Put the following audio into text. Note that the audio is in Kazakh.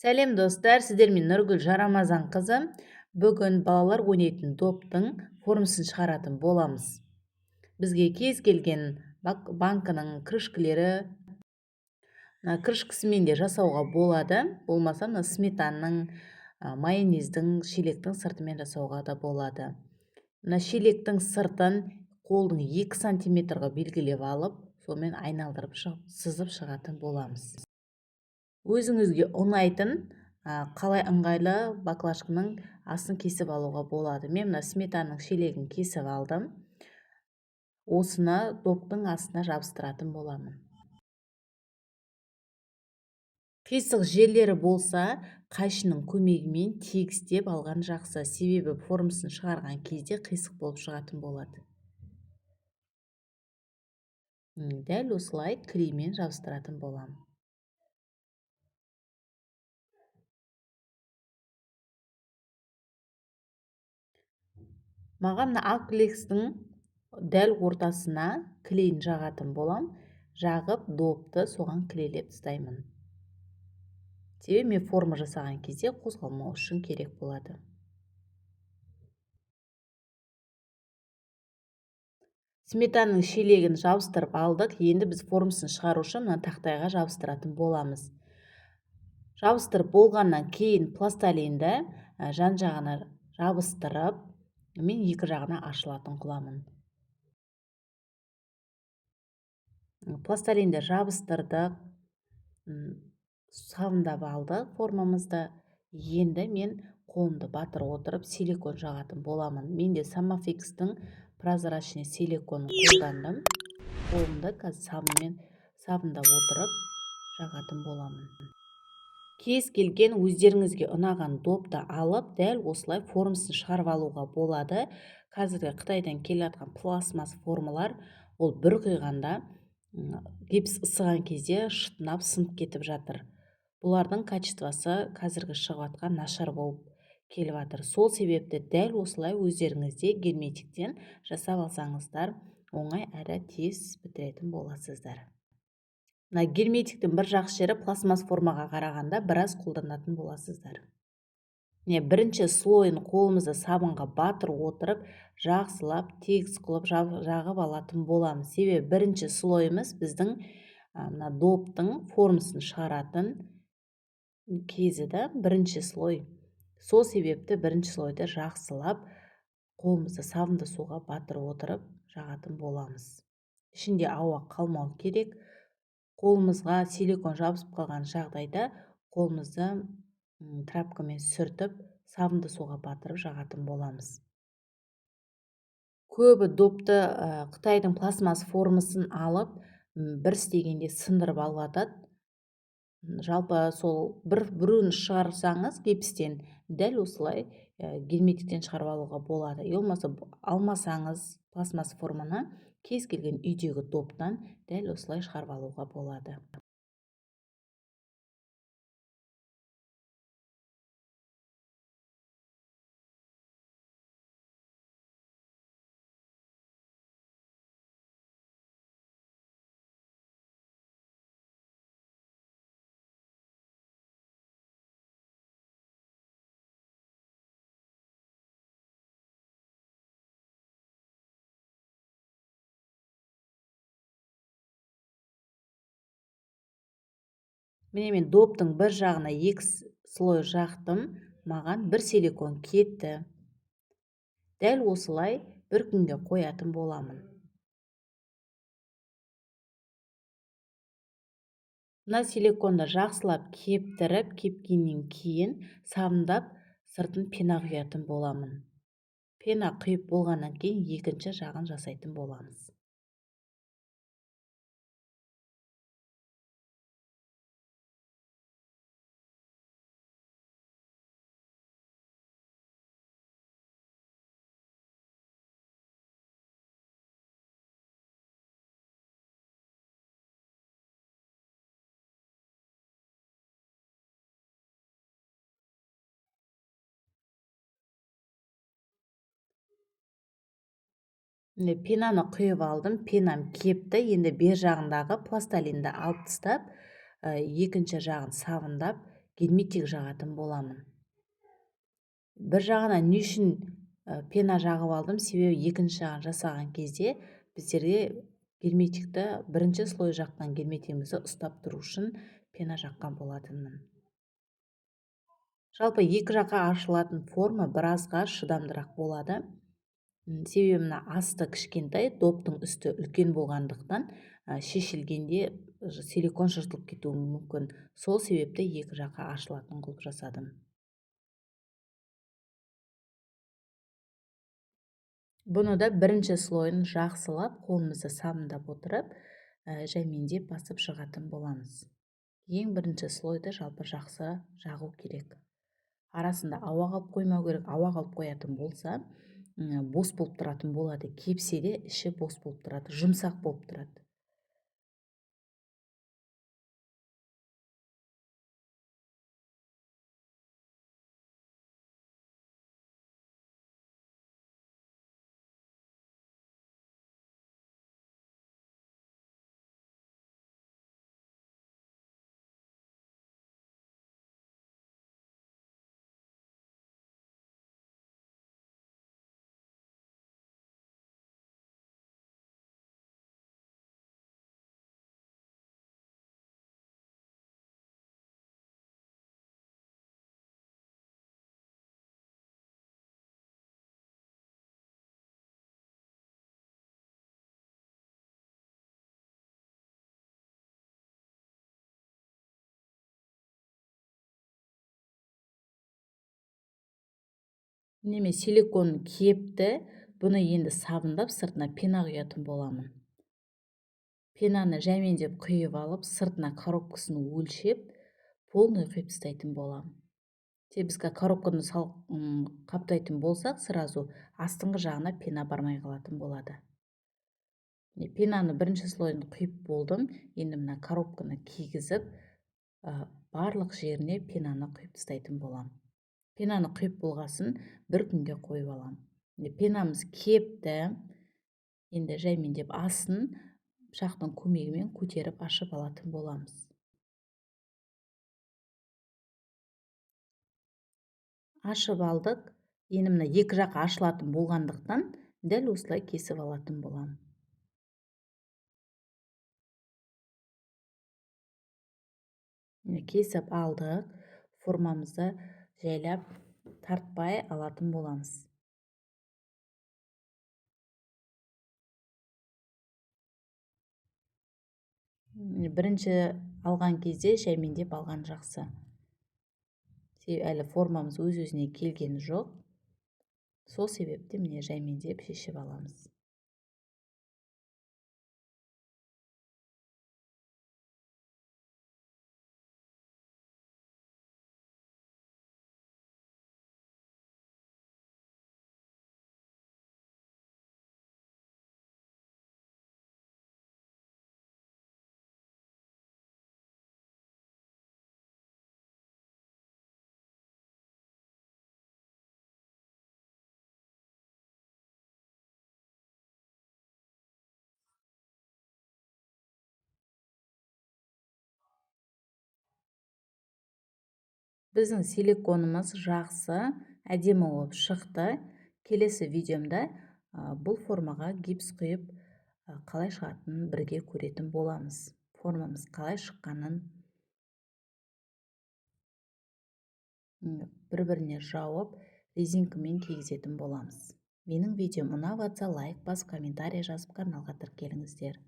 Сәлем достар, сіздермен Нұргүл Жарамазан қызы. Бүгін балалар ойнайтын доптың формасын шығаратын боламыз. Бізге кез келген банкының крышкілері, крышкісімен де жасауға болады. Болмаса сметаның, майонездің, шелектің сыртымен жасауға да болады. Шелектің сыртын қолдың 2 сантиметрға белгілеп алып, сонымен айналдырып сызып шығатын боламыз. Өзіңізге ұнайтын қалай ыңғайлы баклажканың астын кесіп алуға болады. Мен мына сметаның шелегін кесіп алдым. Осыны доптың астына жабыстыратын боламын. Қисық жерлері болса, қайшының көмегімен тегістеп алған жақсы. Себебі формасын шығарған кезде қисық болып шығатын болады. Дәл осылай клеймен жабыстыратын боламын. Маған акриликтің дәл ортасына клейін жағатын болам. Жағып, допты соған клейлеп тастаймын. Себебі мен форма жасаған кезде қозғалмау үшін керек болады. Сметаның шелегін жабыстырып алдық. Енді біз формасын шығару үшін мына тақтайға жабыстыратын боламыз. Жабыстырып болғаннан кейін пластилинді жан жағына жабыстырып, мен екі жағына ашылатын қыламын. Пластилинді жабыстырдық, сабындап алдық формамызды. Енді мен қолымды батыр отырып силикон жағатын боламын. Мен де Самофикстің прозрачный силиконын қолдандым. Қолымды қазір сабындап отырып жағатын боламын. Кез келген өздеріңізге ұнаған допты алып, дәл осылай формасын шығарып алуға болады. Қазіргі Қытайдан келе жатқан пластмасс формалар, ол бір құйғанда гипс ысыған кезде шытынап сынып кетіп жатыр. Бұлардың качествосы қазіргі шығып жатқан нашар болып келіп жатыр. Сол себепті дәл осылай өздеріңізде герметиктен жасап алсаңыздар, оңай әрі тез бітіретін боласыздар. Герметиктің бір жақсы жері пластмасс формаға қарағанда біраз қолданатын боласыздар. Бірінші слойын қолымызды сабынға батыр отырып, жақсылап, тегіс қылып жағып алатын боламыз. Себебі бірінші слойымыз біздің доптың формасын шығаратын кезі бірінші слой. Сол себепті бірінші слойды жақсылап, қолымызды сабынды суға батыр отырып жағатын боламыз. Ішінде ауа қалмау керек. Қолымызға силикон жабысып қалған жағдайда қолымызды трапкамен сүртіп, сабынды суға батырып жағатын боламыз. Көбі допты Қытайдың пластмасс формасын алып, бір істегенде сындырып алып жатады. Жалпы сол біреуін шығарсаңыз гипстен, дәл осылай герметиктен шығарып алуға болады. Болмаса алмасаңыз пластмасс форманы кез келген үйдегі доптан дәл осылай шығарып алуға болады. Міне мен доптың бір жағына 2 слой жақтым, маған бір силикон кетті. Дәл осылай бір күнге қоятын боламын. Мына силиконды жақсылап кептіріп, кепкеннен кейін сабындап сыртын пена құятын боламын. Пена құйып болғаннан кейін екінші жағын жасайтын боламыз. Пенаны құйып алдым, пенам кепті. Енді бер жағындағы пластилинді алып тастап, екінші жағын сабындап герметик жағатын боламын. Бір жағынан не үшін пена жағып алдым? Себебі екінші жағын жасаған кезде біздерге герметикті бірінші слой жаққан герметигімізді ұстап тұру үшін пена жаққан болатынмын. Жалпы екі жаққа ашылатын форма біразға шыдамдырақ болады. Себебі мына асты кішкентай, доптың үсті үлкен болғандықтан шешілгенде силикон жыртылып кетуі мүмкін. Сол себепті екі жаққа ашылатын қылып жасадым. Бұны да бірінші слойын жақсылап, қолымызды сабындап отырып, жәймендеп басып шығатын боламыз. Ең бірінші слойды жалпы жақсы жағу керек. Арасында ауа қалып қоймау керек. Ауа қалып қоятын болса, бос болып тұратын болады. Кепсе де іші бос болып тұрады, жұмсақ болып тұрады. Неме силикон кепті, бұны енді сабындап сыртына пена құятын боламын. Пенаны жәймендеп құйып алып, сыртына коробкасын өлшеп, полный құйып тастайтын боламын. Бізге коробканы қаптайтын болсақ, сразу астыңғы жағына пена бармай қалатын болады. Пенаны бірінші слойын құйып болдым. Енді мына коробканы кигізіп, барлық жеріне пенаны құйып тастайтын боламын. Пенаны құйып болғасын бір күнге қойып аламын. Пенамыз кепті. Енді жәймендеп астын пышақтың көмегімен көтеріп ашып алатын боламыз. Ашып алдық. Енді мына екі жаққа ашылатын болғандықтан дәл осылай кесіп алатын боламын. Кесіп алдық. Формамызды жайлап тартпай алатын боламыз. Бірінші алған кезде жәймендеп алған жақсы. Әлі формамыз өз-өзіне келген жоқ. Сол себепті міне жәймендеп шешіп аламыз. Біздің силиконымыз жақсы, әдемі болып шықты. Келесі видеомда бұл формаға гипс құйып қалай шығатынын бірге көретін боламыз. Формамыз қалай шыққанын бір-біріне жауып, резинкамен кигізетін боламыз. Менің видеом ұнап жатса, лайк басып, комментарий жазып, каналға тіркеліңіздер.